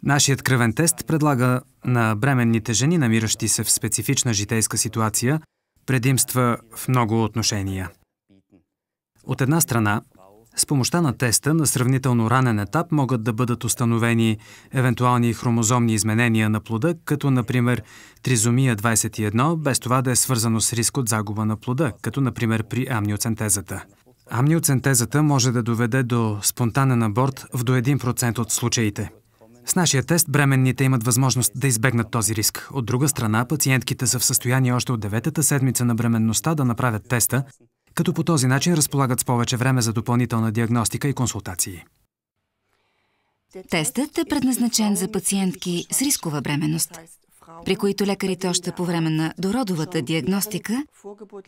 Нашият кръвен тест предлага на бременните жени, намиращи се в специфична житейска ситуация, предимства в много отношения. От една страна, с помощта на теста на сравнително ранен етап могат да бъдат установени евентуални хромозомни изменения на плода, като например тризомия 21, без това да е свързано с риск от загуба на плода, като например при амниоцентезата. Амниоцентезата може да доведе до спонтанен аборт в до 1% от случаите. С нашия тест бременните имат възможност да избегнат този риск. От друга страна, пациентките са в състояние още от 9-та седмица на бременността да направят теста, като по този начин разполагат с повече време за допълнителна диагностика и консултации. Тестът е предназначен за пациентки с рискова бременност, при които лекарите още по време на дородовата диагностика,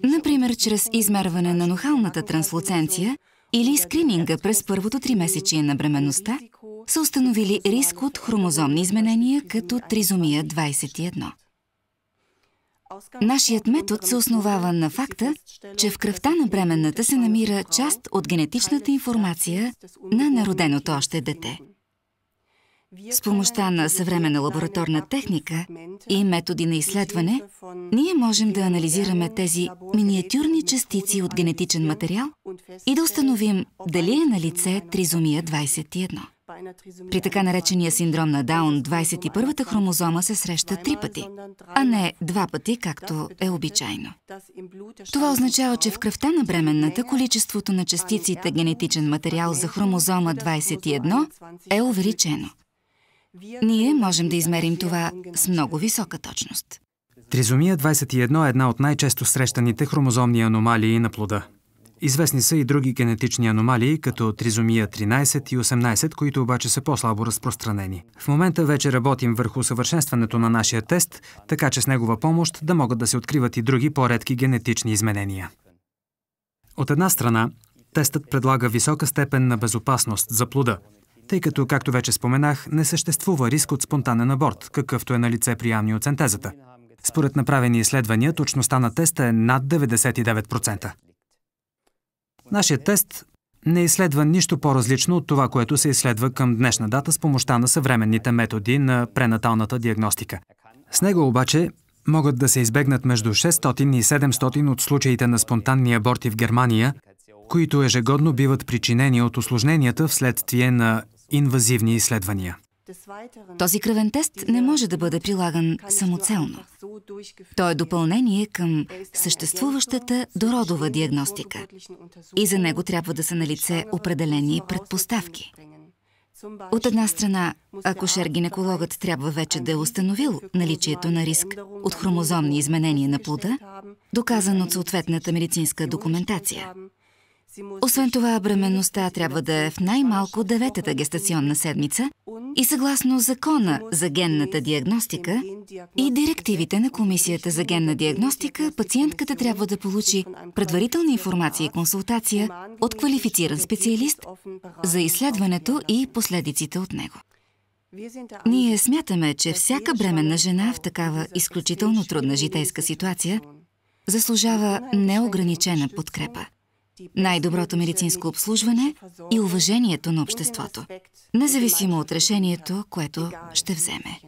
например чрез измерване на нохалната транслуценция или скрининга през първото тримесечие на бременността, са установили риск от хромозомни изменения като тризомия 21. Нашият метод се основава на факта, че в кръвта на бременната се намира част от генетичната информация на нероденото още дете. С помощта на съвременна лабораторна техника и методи на изследване, ние можем да анализираме тези миниатюрни частици от генетичен материал и да установим дали е налице тризомия 21. При така наречения синдром на Даун, 21-та хромозома се среща 3 пъти, а не 2 пъти, както е обичайно. Това означава, че в кръвта на бременната количеството на частиците генетичен материал за хромозома 21 е увеличено. Ние можем да измерим това с много висока точност. Тризомия 21 е една от най-често срещаните хромозомни аномалии на плода. Известни са и други генетични аномалии, като тризомия 13 и 18, които обаче са по-слабо разпространени. В момента вече работим върху усъвършенстването на нашия тест, така че с негова помощ да могат да се откриват и други по-редки генетични изменения. От една страна, тестът предлага висока степен на безопасност за плода, тъй като, както вече споменах, не съществува риск от спонтанен аборт, какъвто е налице при амниоцентезата. Според направени изследвания, точността на теста е над 99%. Нашият тест не изследва нищо по-различно от това, което се изследва към днешна дата с помощта на съвременните методи на пренаталната диагностика. С него обаче могат да се избегнат между 600 и 700 от случаите на спонтанни аборти в Германия, които ежегодно биват причинени от усложненията вследствие на инвазивни изследвания. Този кръвен тест не може да бъде прилаган самоцелно. Той е допълнение към съществуващата дородова диагностика. И за него трябва да са налице определени предпоставки. От една страна, акушер-гинекологът трябва вече да е установил наличието на риск от хромозомни изменения на плода, доказан от съответната медицинска документация. Освен това, бременността трябва да е в най-малко 9-та гестационна седмица и съгласно Закона за генната диагностика и директивите на Комисията за генна диагностика, пациентката трябва да получи предварителна информация и консултация от квалифициран специалист за изследването и последиците от него. Ние смятаме, че всяка бременна жена в такава изключително трудна житейска ситуация заслужава неограничена подкрепа, най-доброто медицинско обслужване и уважението на обществото, независимо от решението, което ще вземе.